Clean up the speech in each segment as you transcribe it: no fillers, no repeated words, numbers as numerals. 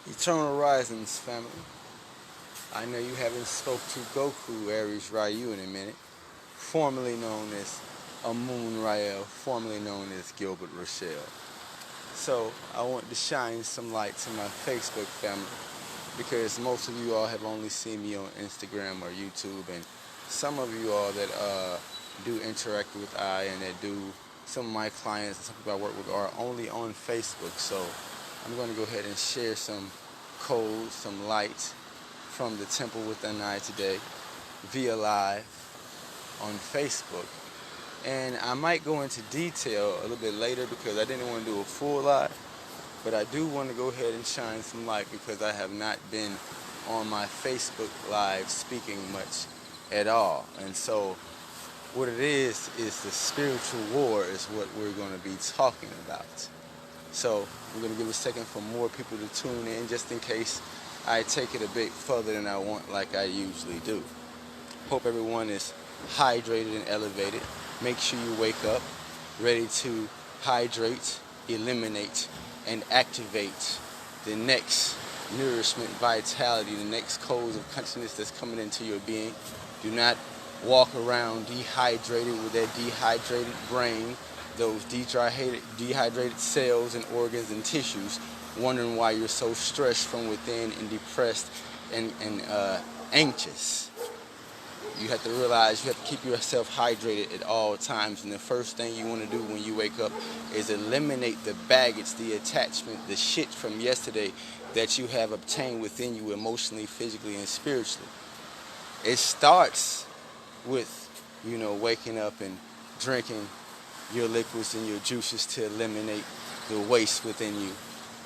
Eternal Risings family. I know you haven't spoke to Goku Aries Ryu in a minute, formerly known as Amun Rael, formerly known as Gilbert Rochelle. So I want to shine some light to my Facebook family because most of you all have only seen me on Instagram or YouTube, and some of you all that do interact with I and that do some of my clients and some people I work with are only on Facebook. So I'm going to go ahead and share some codes, some light from the Temple Within I today via live on Facebook. And I might go into detail a little bit later because I didn't want to do a full live, but I do want to go ahead and shine some light because I have not been on my Facebook live speaking much at all. And so what it is the spiritual war is what we're going to be talking about. So I'm going to give a second for more people to tune in just in case I take it a bit further than I want like I usually do. Hope everyone is hydrated and elevated. Make sure you wake up ready to hydrate, eliminate, and activate the next nourishment, vitality, the next codes of consciousness that's coming into your being. Do not walk around dehydrated with that dehydrated brain, those dehydrated cells and organs and tissues, wondering why you're so stressed from within and depressed and anxious. You have to realize you have to keep yourself hydrated at all times, and the first thing you want to do when you wake up is eliminate the baggage, the attachment, the shit from yesterday that you have obtained within you emotionally, physically, and spiritually. It starts with, waking up and drinking your liquids and your juices to eliminate the waste within you.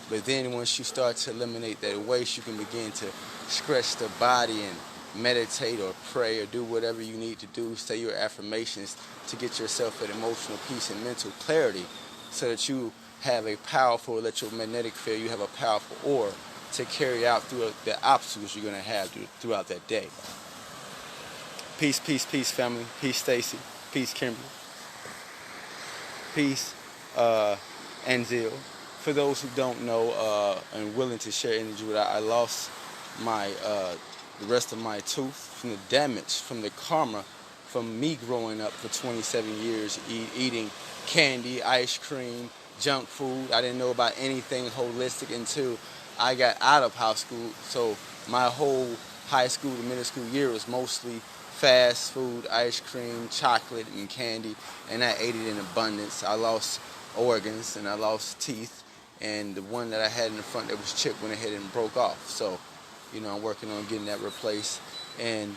But then once you start to eliminate that waste, you can begin to stretch the body and meditate or pray or do whatever you need to do, say your affirmations to get yourself at emotional peace and mental clarity so that you have a powerful electromagnetic field, you have a powerful aura to carry out through the obstacles you're going to have throughout that day. Peace, peace, peace, family. Peace, Stacy. Peace, Kimberly. Peace, Anzil. For those who don't know and willing to share energy with, I lost my the rest of my tooth from the damage, from the karma, from me growing up for 27 years eating candy, ice cream, junk food. I didn't know about anything holistic until I got out of high school. So my whole high school to middle school year was mostly fast food, ice cream, chocolate, and candy, and I ate it in abundance. I lost organs and I lost teeth, and the one that I had in the front that was chipped went ahead and broke off. So I'm working on getting that replaced, and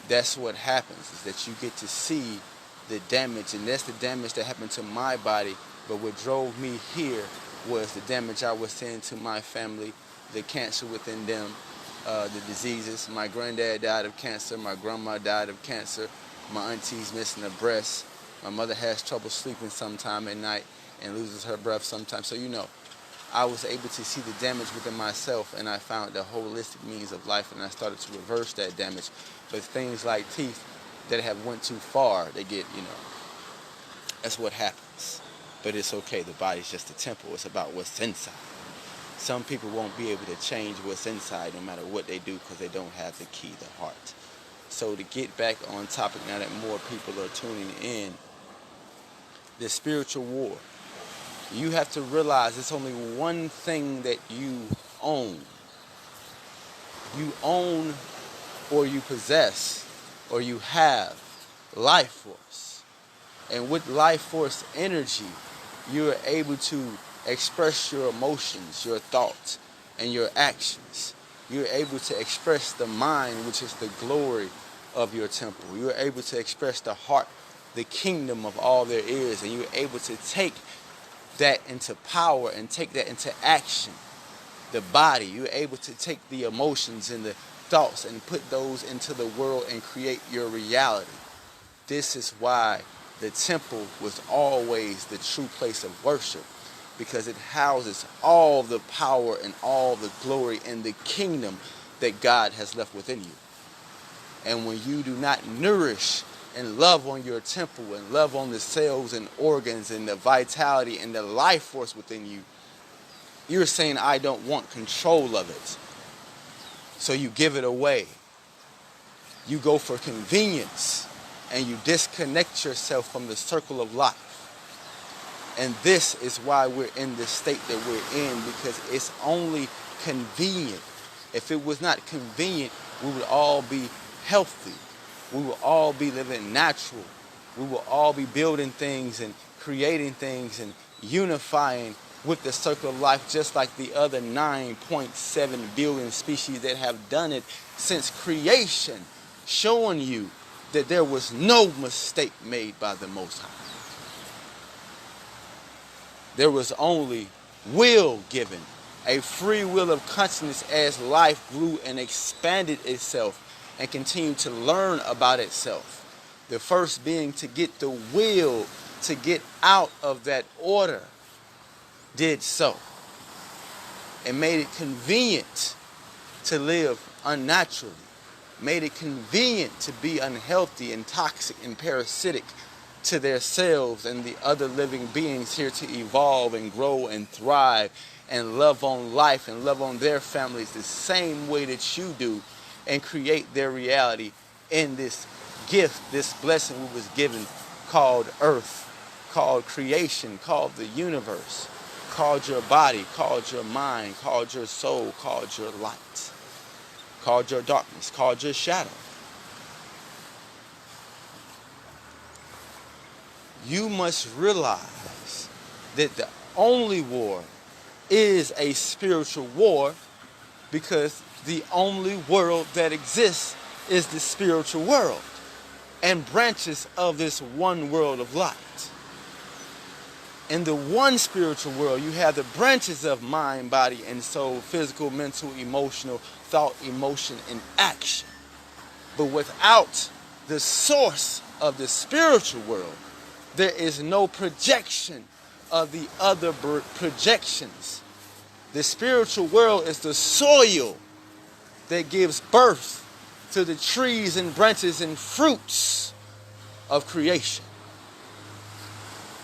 that's what happens, is that you get to see the damage, and that's the damage that happened to my body. But what drove me here was the damage I was seeing to my family, the cancer within them, the diseases. My granddad died of cancer, my grandma died of cancer, my auntie's missing a breast, my mother has trouble sleeping sometime at night and loses her breath sometimes. So I was able to see the damage within myself, and I found the holistic means of life, and I started to reverse that damage. But things like teeth that have went too far, they get, that's what happens. But it's okay. The body's just a temple. It's about what's inside. Some people won't be able to change what's inside no matter what they do because they don't have the key, the heart. So to get back on topic now that more people are tuning in, the spiritual war. You have to realize it's only one thing that you own. You own, or you possess, or you have life force. And with life force energy, you are able to express your emotions, your thoughts, and your actions. You're able to express the mind, which is the glory of your temple. You're able to express the heart, the kingdom of all there is, and you're able to take that into power and take that into action. The body, you're able to take the emotions and the thoughts and put those into the world and create your reality. This is why the temple was always the true place of worship, because it houses all the power and all the glory and the kingdom that God has left within you. And when you do not nourish and love on your temple and love on the cells and organs and the vitality and the life force within you, You're saying, I don't want control of it. So you give it away. You go for convenience and you disconnect yourself from the circle of life. And this is why we're in the state that we're in, because it's only convenient. If it was not convenient, we would all be healthy. We will all be living natural. We will all be building things and creating things and unifying with the circle of life, just like the other 9.7 billion species that have done it since creation, showing you that there was no mistake made by the Most High. There was only will given, a free will of consciousness as life grew and expanded itself and continued to learn about itself. The first being to get the will to get out of that order did so and made it convenient to live unnaturally, made it convenient to be unhealthy and toxic and parasitic to themselves and the other living beings here to evolve and grow and thrive and love on life and love on their families the same way that you do, and create their reality in this gift, this blessing we was given, called earth, called creation, called the universe, called your body, called your mind, called your soul, called your light, called your darkness, called your shadow. You must realize that the only war is a spiritual war, because the only world that exists is the spiritual world and branches of this one world of light. In the one spiritual world, you have the branches of mind, body, and soul, physical, mental, emotional, thought, emotion, and action. But without the source of the spiritual world, there is no projection of the other projections. The spiritual world is the soil that gives birth to the trees and branches and fruits of creation.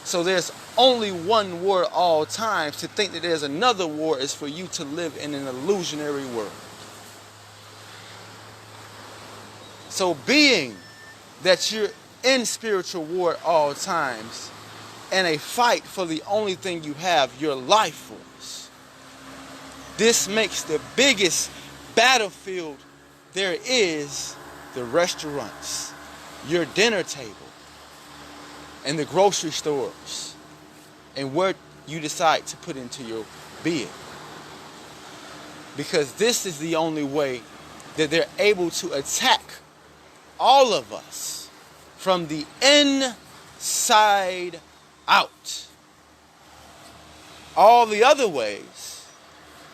So there's only one war at all times. To think that there's another war is for you to live in an illusionary world. So being that you're in spiritual war at all times, and a fight for the only thing you have, your life force, this makes the biggest battlefield there is the restaurants, your dinner table, and the grocery stores, and what you decide to put into your being. Because this is the only way that they're able to attack all of us from the inside out. All the other ways,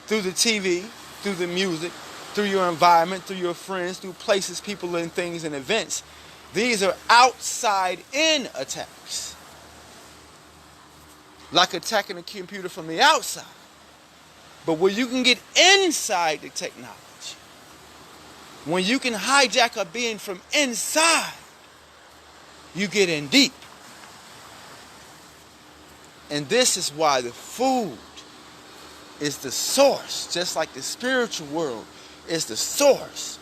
through the TV, through the music, through your environment, through your friends, through places, people, and things and events, these are outside in attacks. Like attacking a computer from the outside. But where you can get inside the technology, when you can hijack a being from inside, you get in deep. And this is why the food is the source, just like the spiritual world is the source.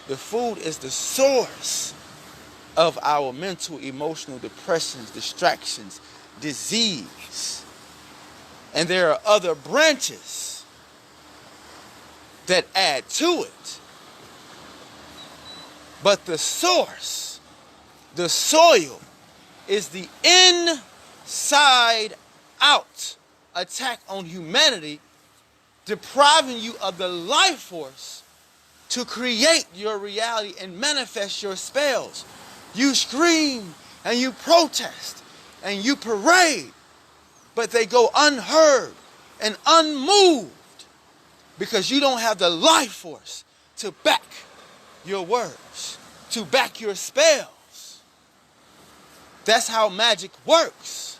The food is the source of our mental, emotional depressions, distractions, disease. And there are other branches that add to it. But the source, the soil, is the inside out attack on humanity, depriving you of the life force to create your reality and manifest your spells. You scream and you protest and you parade, but they go unheard and unmoved because you don't have the life force to back your words, to back your spells. That's how magic works.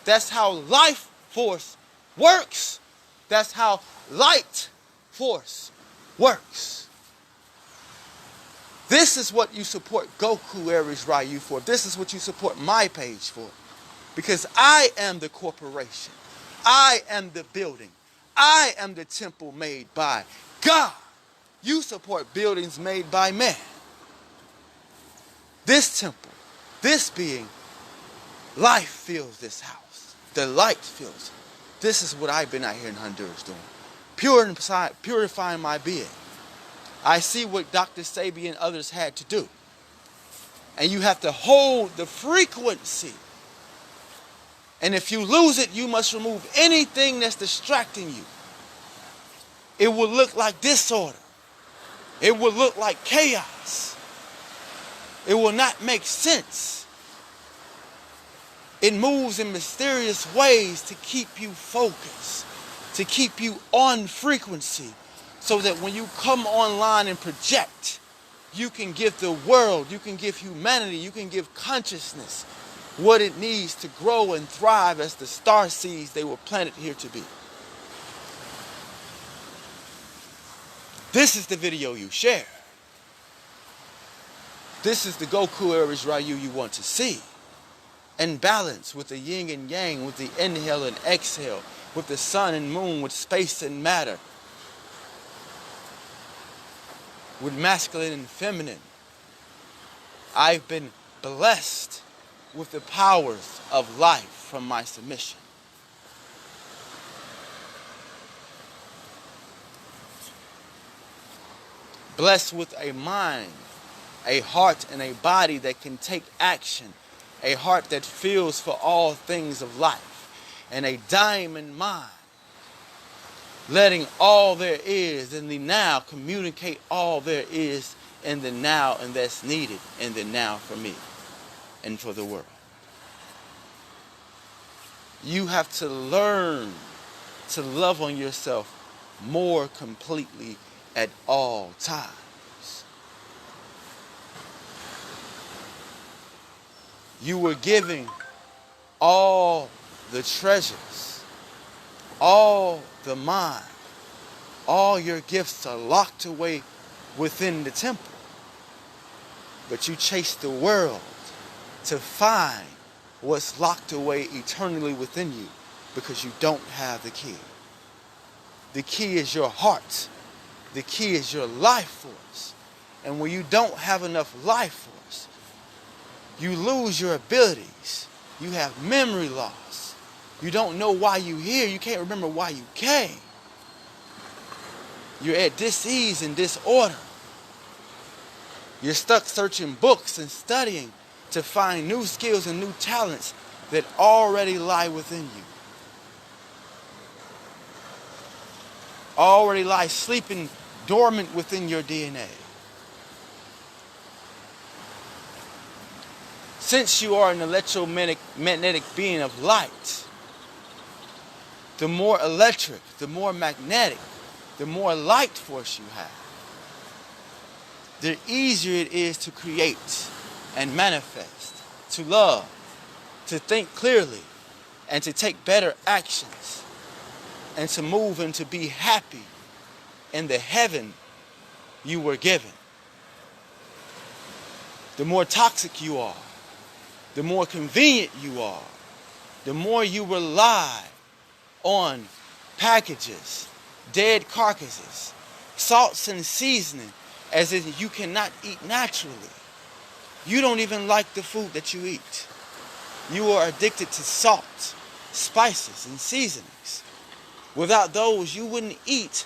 That's how life force works. That's how light force works. This is what you support Goku Aries Ryu for. This is what you support my page for. Because I am the corporation. I am the building. I am the temple made by God. You support buildings made by man. This temple, this being, life fills this house. The light fills it. This is what I've been out here in Honduras doing. Purifying my being. I see what Dr. Sebi and others had to do. And you have to hold the frequency. And if you lose it, you must remove anything that's distracting you. It will look like disorder. It will look like chaos. It will not make sense. It moves in mysterious ways to keep you focused, to keep you on frequency, so that when you come online and project, you can give the world, you can give humanity, you can give consciousness what it needs to grow and thrive as the star seeds they were planted here to be. This is the video you share. This is the Goku Aries Ryu you want to see. And balance with the yin and yang, with the inhale and exhale, with the sun and moon, with space and matter, with masculine and feminine. I've been blessed with the powers of life from my submission. Blessed with a mind, a heart, and a body that can take action. A heart that feels for all things of life. And a diamond mind. Letting all there is in the now communicate all there is in the now, and that's needed in the now for me and for the world. You have to learn to love on yourself more completely at all times. You were giving all the treasures, all the mind, all your gifts are locked away within the temple. But you chase the world to find what's locked away eternally within you because you don't have the key. The key is your heart. The key is your life force. And when you don't have enough life force, you lose your abilities. You have memory loss. You don't know why you're here. You can't remember why you came. You're at dis-ease and disorder. You're stuck searching books and studying to find new skills and new talents that already lie within you. Already lie sleeping dormant within your DNA. Since you are an electromagnetic being of light, the more electric, the more magnetic, the more light force you have, the easier it is to create and manifest, to love, to think clearly, and to take better actions, and to move and to be happy in the heaven you were given. The more toxic you are, the more convenient you are, the more you rely on packages, dead carcasses, salts and seasoning, as if you cannot eat naturally. You don't even like the food that you eat. You are addicted to salt, spices, and seasonings. Without those, you wouldn't eat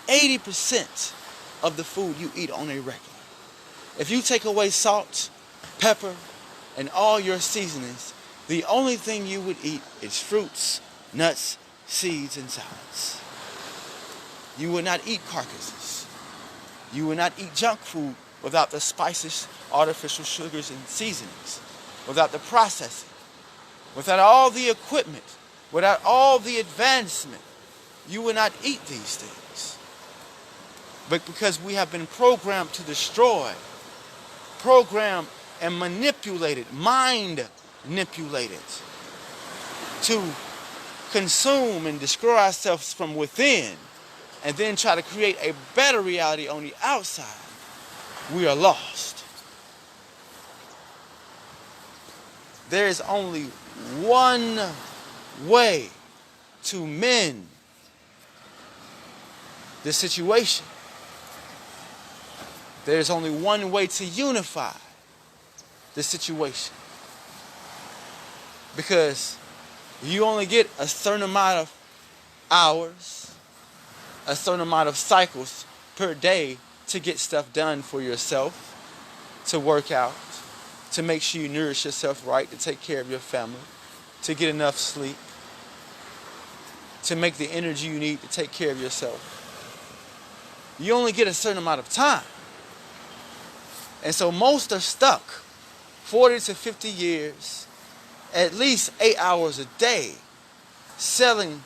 80% of the food you eat on a regular. If you take away salt, pepper, and all your seasonings, the only thing you would eat is fruits, nuts, seeds, and salads. You would not eat carcasses. You would not eat junk food without the spices, artificial sugars, and seasonings, without the processing, without all the equipment, without all the advancement. You would not eat these things. But because we have been programmed to destroy, programmed and manipulated, mind manipulated, to consume and destroy ourselves from within, and then try to create a better reality on the outside, we are lost. There is only one way to mend the situation. There's only one way to unify the situation. Because you only get a certain amount of hours, a certain amount of cycles per day to get stuff done for yourself, to work out, to make sure you nourish yourself right, to take care of your family, to get enough sleep, to make the energy you need to take care of yourself. You only get a certain amount of time. And so most are stuck 40 to 50 years, at least 8 hours a day, selling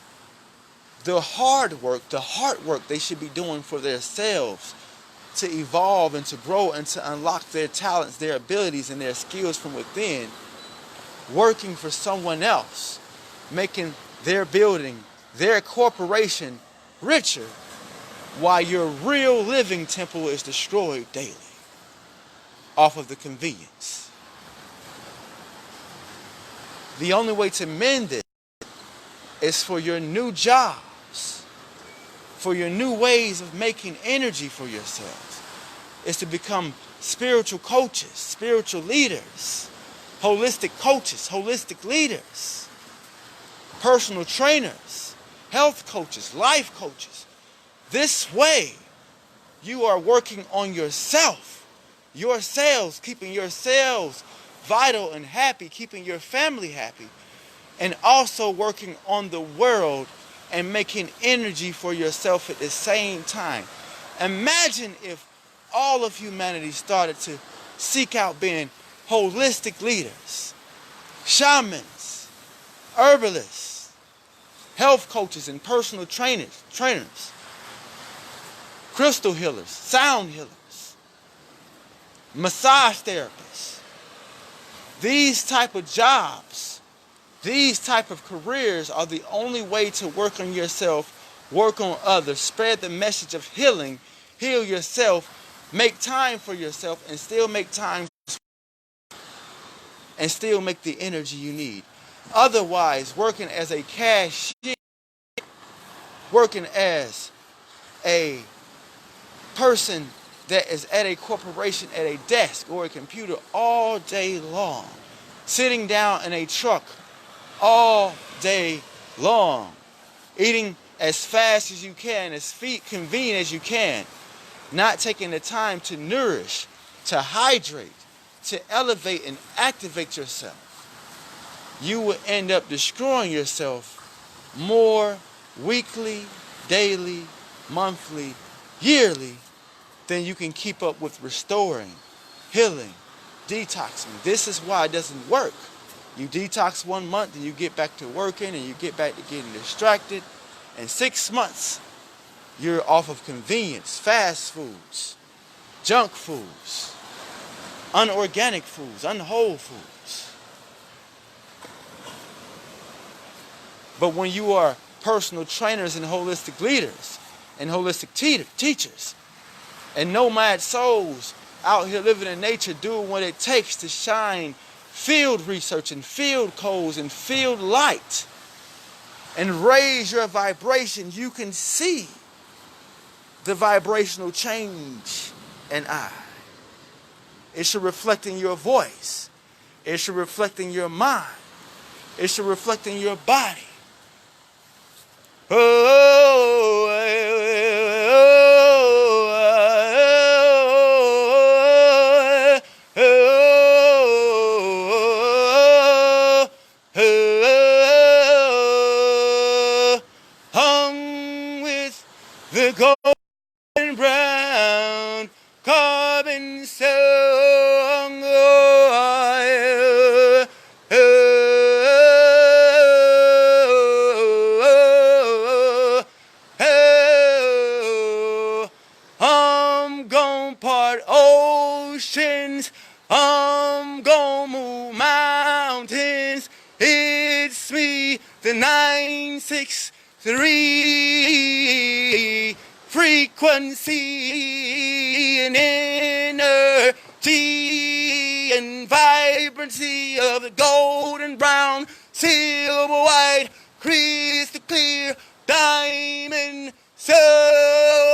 the hard work, the hard work they should be doing for themselves to evolve and to grow and to unlock their talents, their abilities, and their skills from within, working for someone else, making their building, their corporation richer, while your real living temple is destroyed daily off of the convenience. The only way to mend it is for your new jobs, for your new ways of making energy for yourselves, is to become spiritual coaches, spiritual leaders, holistic coaches, holistic leaders, personal trainers, health coaches, life coaches. This way, you are working on yourself, yourselves, keeping yourselves vital and happy, keeping your family happy, and also working on the world and making energy for yourself at the same time. Imagine if all of humanity started to seek out being holistic leaders, shamans, herbalists, health coaches and personal trainers, crystal healers, sound healers, massage therapists. These type of jobs, these type of careers are the only way to work on yourself, work on others, spread the message of healing, heal yourself, make time for yourself, and still make time and still make the energy you need. Otherwise, working as a cashier, working as a person that is at a corporation at a desk or a computer all day long, sitting down in a truck all day long, eating as fast as you can, as convenient as you can, not taking the time to nourish, to hydrate, to elevate and activate yourself, you will end up destroying yourself more weekly, daily, monthly, yearly than you can keep up with restoring, healing, detoxing. This is why it doesn't work. You detox 1 month and you get back to working and you get back to getting distracted. In 6 months, you're off of convenience, fast foods, junk foods, unorganic foods, unwhole foods. But when you are personal trainers and holistic leaders and holistic teachers and nomad souls out here living in nature, doing what it takes to shine field research and field codes and field light and raise your vibration, you can see the vibrational change in I. It should reflect in your voice. It should reflect in your mind. It should reflect in your body. Hung with the golden brown carbon song. I'm gon' part oceans, I'm gon' move mountains. It's me, the 963 frequency and energy and vibrancy of the golden brown, silver white, crystal clear, diamond soul.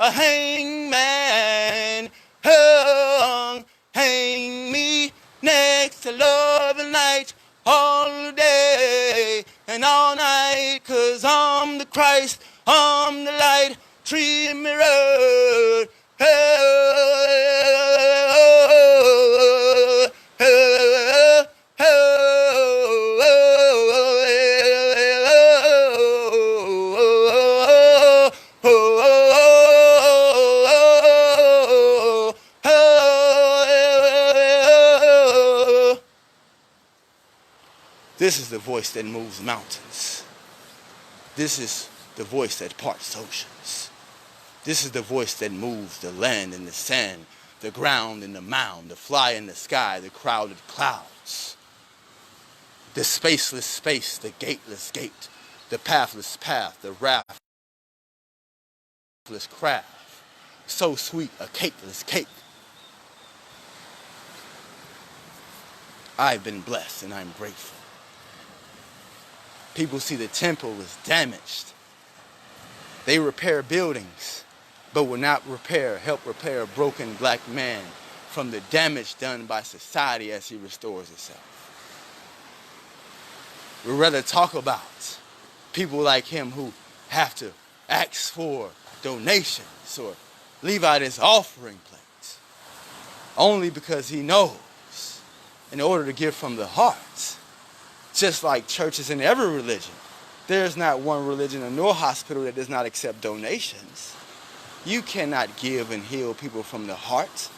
a hangman hung. Hang me next to love and light all day and all night, 'cause I'm the Christ, I'm the light, treat me right. This is the voice that moves mountains. This is the voice that parts oceans. This is the voice that moves the land and the sand, the ground and the mound, the fly in the sky, the crowded clouds, the spaceless space, the gateless gate, the pathless path, the raftless craft, so sweet a cakeless cake. I've been blessed and I'm grateful. People see the temple is damaged. They repair buildings, but will not help repair a broken black man from the damage done by society as he restores itself. We'd rather talk about people like him who have to ask for donations or leave out his offering plate only because he knows in order to give from the heart, just like churches in every religion, there's not one religion or no hospital that does not accept donations. You cannot give and heal people from the heart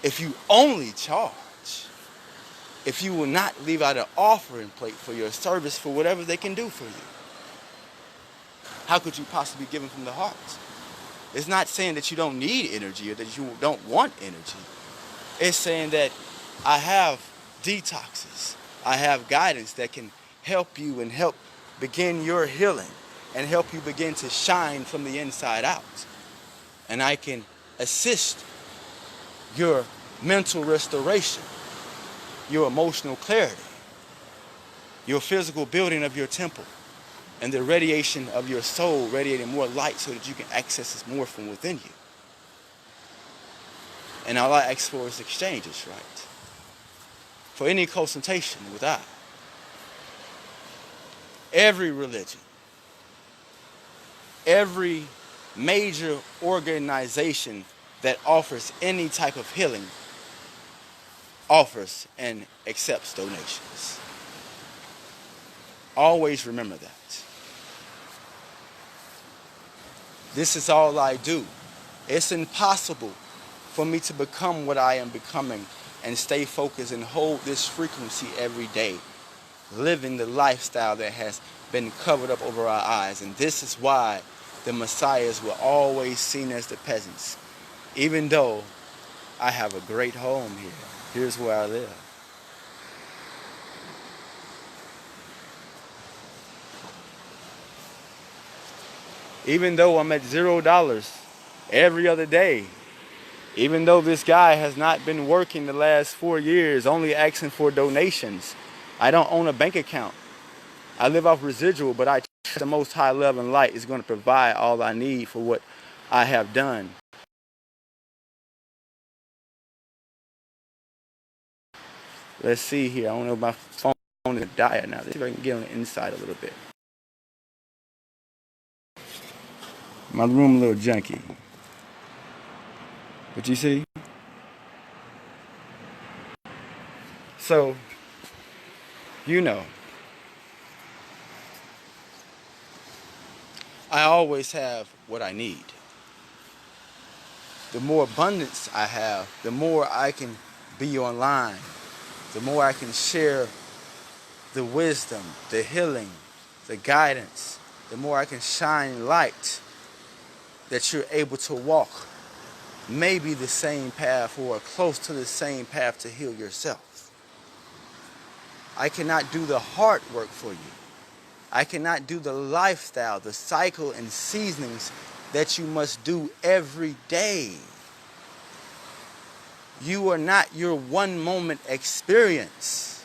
if you only charge. If you will not leave out an offering plate for your service for whatever they can do for you. How could you possibly give them from the heart? It's not saying that you don't need energy or that you don't want energy. It's saying that I have detoxes. I have guidance that can help you and help begin your healing and help you begin to shine from the inside out. And I can assist your mental restoration, your emotional clarity, your physical building of your temple, and the radiation of your soul radiating more light so that you can access this more from within you. And all I ask for is exchanges, right? For any consultation with I. Every religion, every major organization that offers any type of healing offers and accepts donations. Always remember that. This is all I do. It's impossible for me to become what I am becoming and stay focused and hold this frequency every day, living the lifestyle that has been covered up over our eyes. And this is why the Messiahs were always seen as the peasants. Even though I have a great home here. Here's where I live. Even though I'm at $0 every other day. Even though this guy has not been working the last 4 years, only asking for donations. I don't own a bank account. I live off residual, but I trust the Most High love and light is going to provide all I need for what I have done. Let's see here. I don't know if my phone is dying now. Let's see if I can get on the inside a little bit. My room a little junky. But you see? So, you know, I always have what I need. The more abundance I have, the more I can be online, the more I can share the wisdom, the healing, the guidance, the more I can shine light that you're able to walk maybe the same path or close to the same path to heal yourself. I cannot do the hard work for you. I cannot do the lifestyle, the cycle and seasonings that you must do every day. You are not your one moment experience.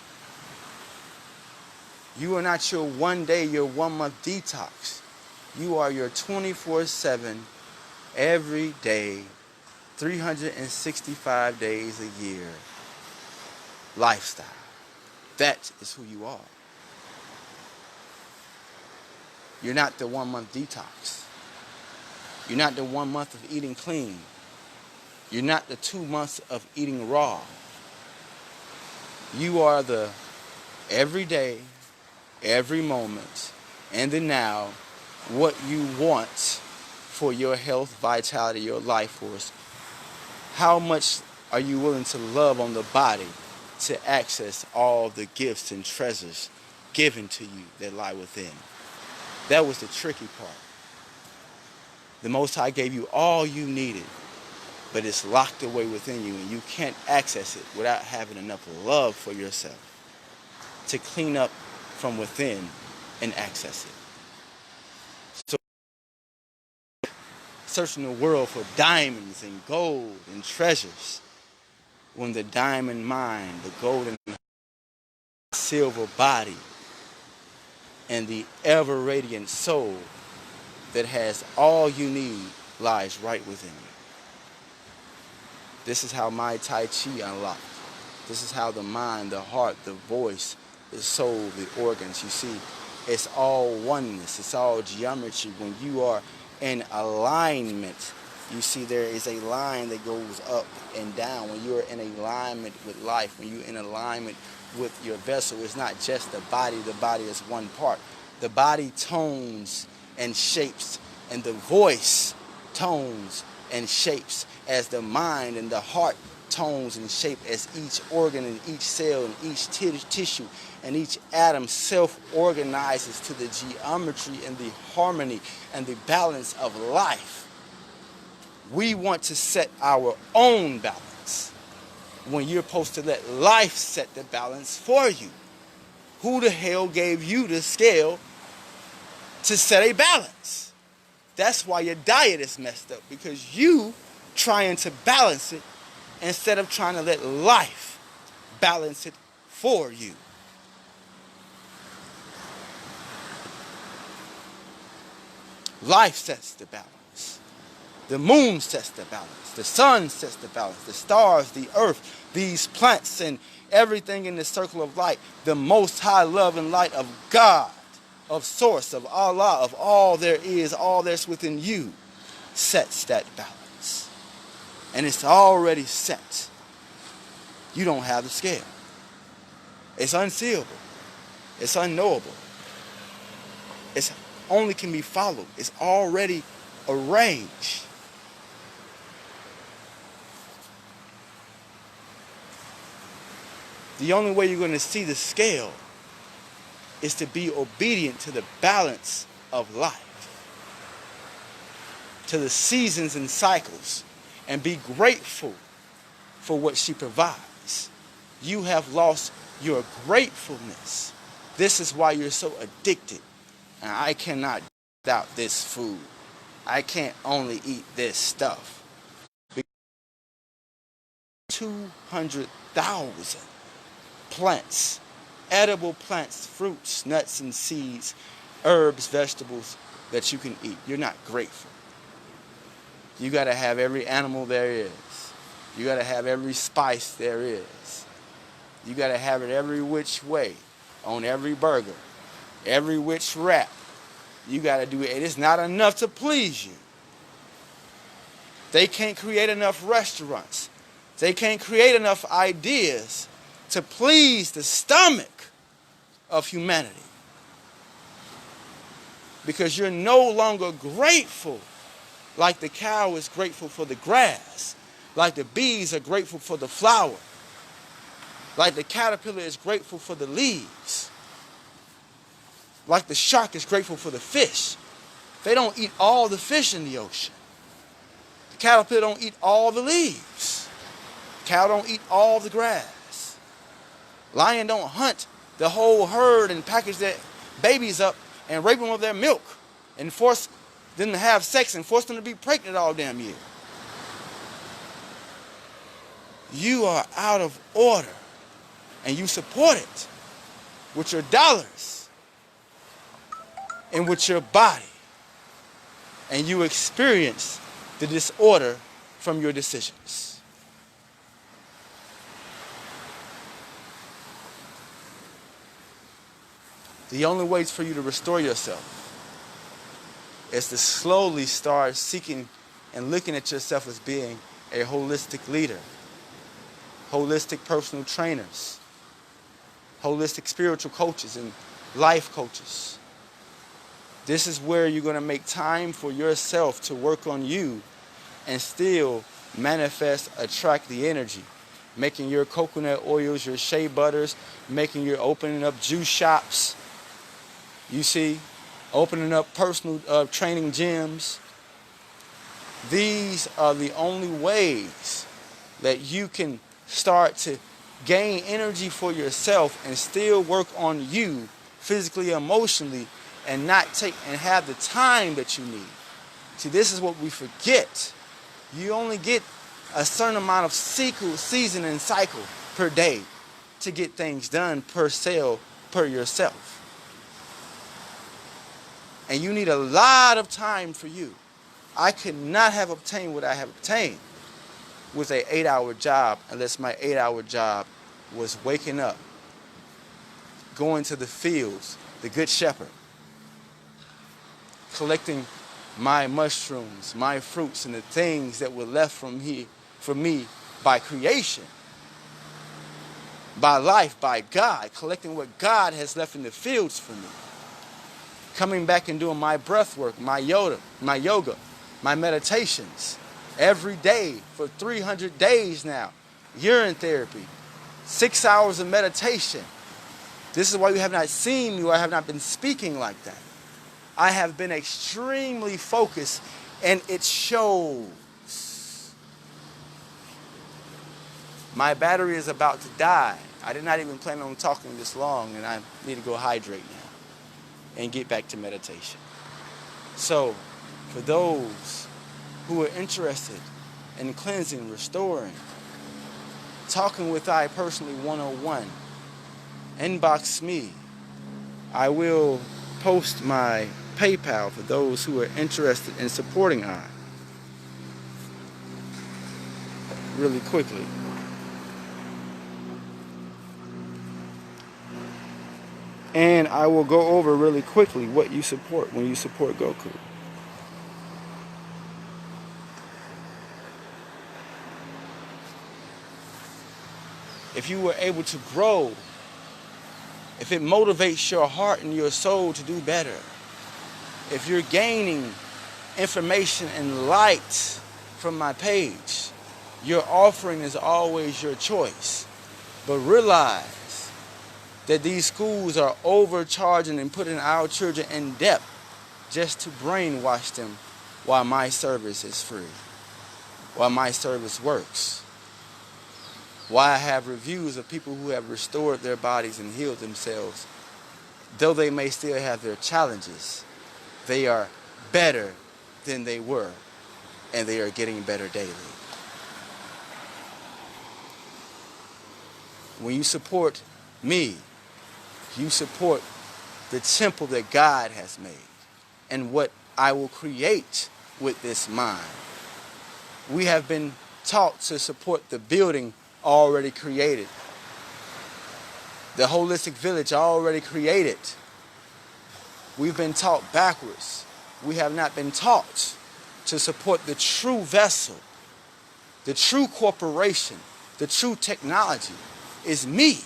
You are not your 1 day, your 1 month detox. You are your 24/7 every day, 365 days a year lifestyle. That is who you are. You're not the 1 month detox. You're not the 1 month of eating clean. You're not the 2 months of eating raw. You are the every day, every moment, and the now, what you want for your health, vitality, your life force. How much are you willing to love on the body to access all the gifts and treasures given to you that lie within? That was the tricky part. The Most High gave you all you needed, but it's locked away within you, and you can't access it without having enough love for yourself to clean up from within and access it. So, searching the world for diamonds and gold and treasures, when the diamond mind, the golden silver body, and the ever radiant soul that has all you need lies right within you. This is how my Tai Chi unlocked. This is how the mind, the heart, the voice, the soul, the organs, you see, it's all oneness. It's all geometry. When you are in alignment, you see there is a line that goes up and down. When you are in alignment with life, when you're in alignment with your vessel, it's not just the body. The body is one part. The body tones and shapes, and the voice tones and shapes as the mind and the heart tones and shape, as each organ and each cell and each tissue and each atom self-organizes to the geometry and the harmony and the balance of life. We want to set our own balance when you're supposed to let life set the balance for you. Who the hell gave you the scale to set a balance? That's why your diet is messed up, because you trying to balance it instead of trying to let life balance it for you. Life sets the balance. The moon sets the balance. The sun sets the balance. The stars, the earth, these plants, and everything in the circle of light. The most high love and light of God, of source, of Allah, of all there is, all that's within you, sets that balance. And it's already set. You don't have the scale. It's unseeable. It's unknowable. It's only can be followed. It's already arranged. The only way you're going to see the scale is to be obedient to the balance of life, to the seasons and cycles, and be grateful for what she provides. You have lost your gratefulness. This is why you're so addicted. And I cannot without this food. I can't only eat this stuff. 200,000 plants, edible plants, fruits, nuts and seeds, herbs, vegetables that you can eat. You're not grateful. You got to have every animal there is. You got to have every spice there is. You got to have it every which way, on every burger, every which wrap. You got to do it. It's not enough to please you. They can't create enough restaurants. They can't create enough ideas to please the stomach of humanity. Because you're no longer grateful like the cow is grateful for the grass, like the bees are grateful for the flower, like the caterpillar is grateful for the leaves, like the shark is grateful for the fish. They don't eat all the fish in the ocean. The caterpillar don't eat all the leaves. The cow don't eat all the grass. Lion don't hunt the whole herd and package their babies up and rape them of their milk and force them to have sex and force them to be pregnant all damn year. You are out of order, and you support it with your dollars and with your body, and you experience the disorder from your decisions. The only ways for you to restore yourself is to slowly start seeking and looking at yourself as being a holistic leader, holistic personal trainers, holistic spiritual coaches, and life coaches. This is where you're going to make time for yourself to work on you and still manifest, attract the energy. Making your coconut oils, your shea butters, opening up juice shops. You see, opening up personal training gyms. These are the only ways that you can start to gain energy for yourself and still work on you physically, emotionally, and not take and have the time that you need. See, this is what we forget. You only get a certain amount of season and cycle per day to get things done per cell, per yourself. And you need a lot of time for you. I could not have obtained what I have obtained with an 8-hour job unless my 8-hour job was waking up, going to the fields, the Good Shepherd, collecting my mushrooms, my fruits, and the things that were left from for me by creation, by life, by God, collecting what God has left in the fields for me. Coming back and doing my breath work, my yoga, my meditations every day for 300 days now. Urine therapy, 6 hours of meditation. This is why you have not seen me or I have not been speaking like that. I have been extremely focused, and it shows. My battery is about to die. I did not even plan on talking this long, and I need to go hydrate now and get back to meditation. So, for those who are interested in cleansing, restoring, talking with I personally 101, inbox me. I will post my PayPal for those who are interested in supporting I really quickly. And I will go over really quickly what you support when you support Goku. If you were able to grow, if it motivates your heart and your soul to do better, if you're gaining information and light from my page, your offering is always your choice. But realize that these schools are overcharging and putting our children in debt just to brainwash them while my service is free, while my service works. Why I have reviews of people who have restored their bodies and healed themselves. Though they may still have their challenges, they are better than they were, and they are getting better daily. When you support me, you support the temple that God has made and what I will create with this mind. We have been taught to support the building already created. The holistic village already created. We've been taught backwards. We have not been taught to support the true vessel, the true corporation, the true technology is me,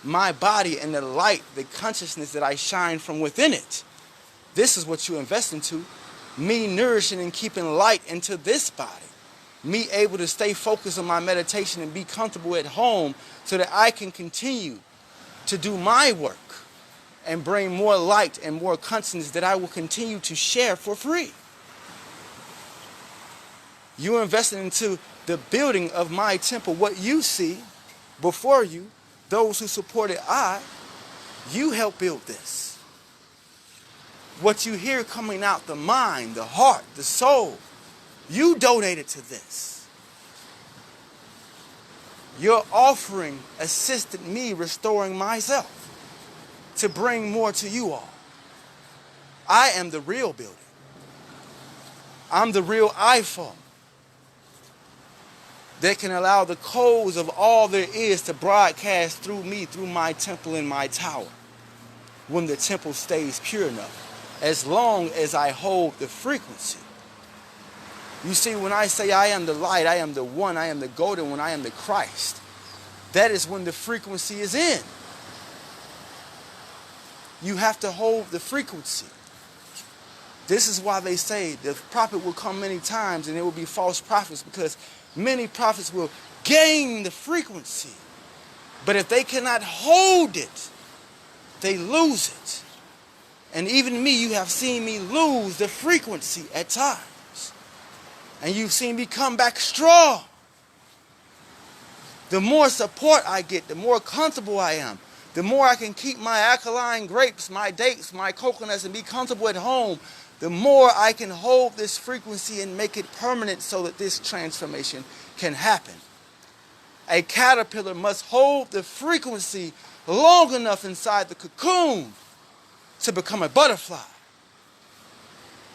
my body, and the light, the consciousness that I shine from within it. This is what you invest into. Me nourishing and keeping light into this body. Me able to stay focused on my meditation and be comfortable at home so that I can continue to do my work and bring more light and more consciousness that I will continue to share for free. You're investing into the building of my temple. What you see before you, those who supported you help build this. What you hear coming out the mind, the heart, the soul, you donated to this. Your offering assisted me restoring myself to bring more to you all. I am the real building. I'm the real iPhone that can allow the codes of all there is to broadcast through me, through my temple and my tower, when the temple stays pure enough, as long as I hold the frequency. You see, when I say I am the light, I am the one, I am the golden one, I am the Christ, that is when the frequency is in. You have to hold the frequency. This is why they say the prophet will come many times and there will be false prophets, because many prophets will gain the frequency. But if they cannot hold it, they lose it. And even me, you have seen me lose the frequency at times. And you've seen me come back strong. The more support I get, the more comfortable I am. The more I can keep my alkaline grapes, my dates, my coconuts, and be comfortable at home, the more I can hold this frequency and make it permanent so that this transformation can happen. A caterpillar must hold the frequency long enough inside the cocoon to become a butterfly.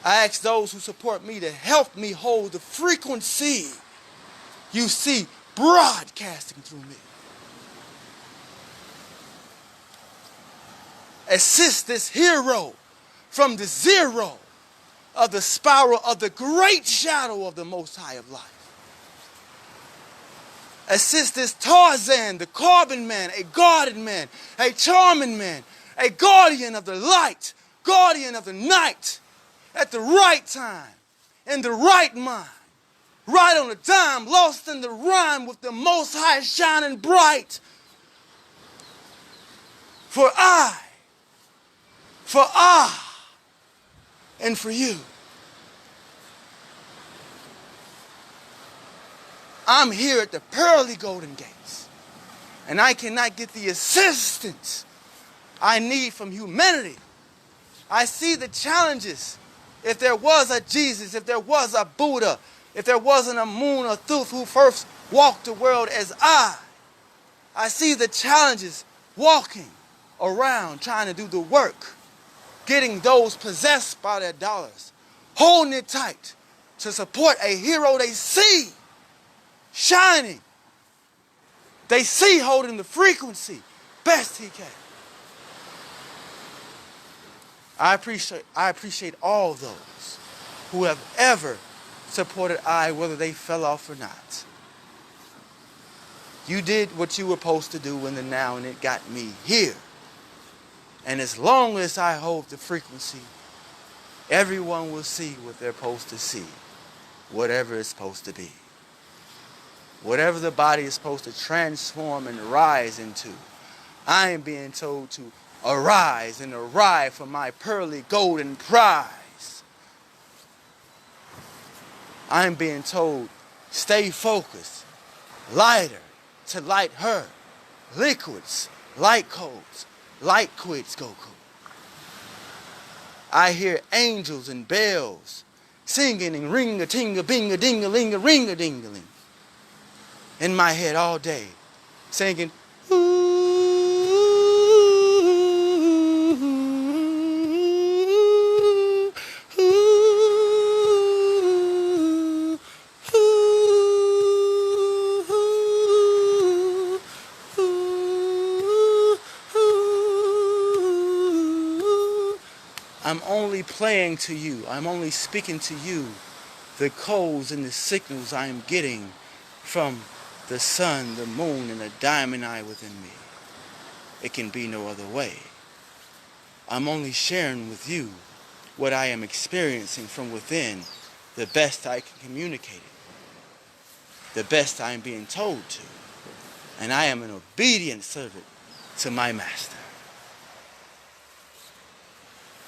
I ask those who support me to help me hold the frequency you see broadcasting through me. Assist this hero from the zero of the spiral of the great shadow of the Most High of life. Assist this Tarzan, the carbon man, a guarded man, a charming man, a guardian of the light, guardian of the night, at the right time, in the right mind, right on the dime, lost in the rhyme with the Most High shining bright. For I, and for you. I'm here at the pearly golden gates, and I cannot get the assistance I need from humanity. I see the challenges. If there was a Jesus, if there was a Buddha, if there wasn't a Moon or Thoth who first walked the world as I see the challenges walking around trying to do the work, getting those possessed by their dollars, holding it tight to support a hero they see shining. They see holding the frequency best he can. I appreciate all those who have ever supported I, whether they fell off or not. You did what you were supposed to do in the now, and it got me here. And as long as I hold the frequency, everyone will see what they're supposed to see, whatever it's supposed to be. Whatever the body is supposed to transform and rise into, I am being told to arise and arrive for my pearly golden prize. I am being told, stay focused, lighter to light her, liquids, light codes, light quids, Goku. I hear angels and bells singing and ring-a-ting-a-bing-a-ding-a-ling-a-ring-a-ding-a-ling in my head all day, singing, ooh. I'm only playing to you. I'm only speaking to you the codes and the signals I am getting from the sun, the moon, and the diamond eye within me. It can be no other way. I'm only sharing with you what I am experiencing from within, the best I can communicate it, the best I am being told to. And I am an obedient servant to my master.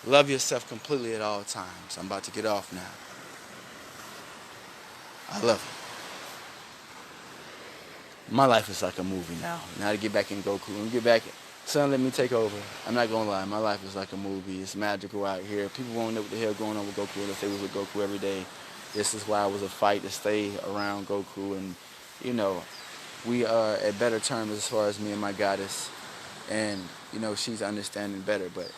Love yourself completely at all times. I'm about to get off now. I love you. My life is like a movie now. Now to get back in Goku. When we get back, son, let me take over. I'm not gonna lie, my life is like a movie. It's magical out here. People won't know what the hell going on with Goku unless they was with Goku every day. This is why it was a fight to stay around Goku, and you know, we are at better terms as far as me and my goddess, and you know, she's understanding better, but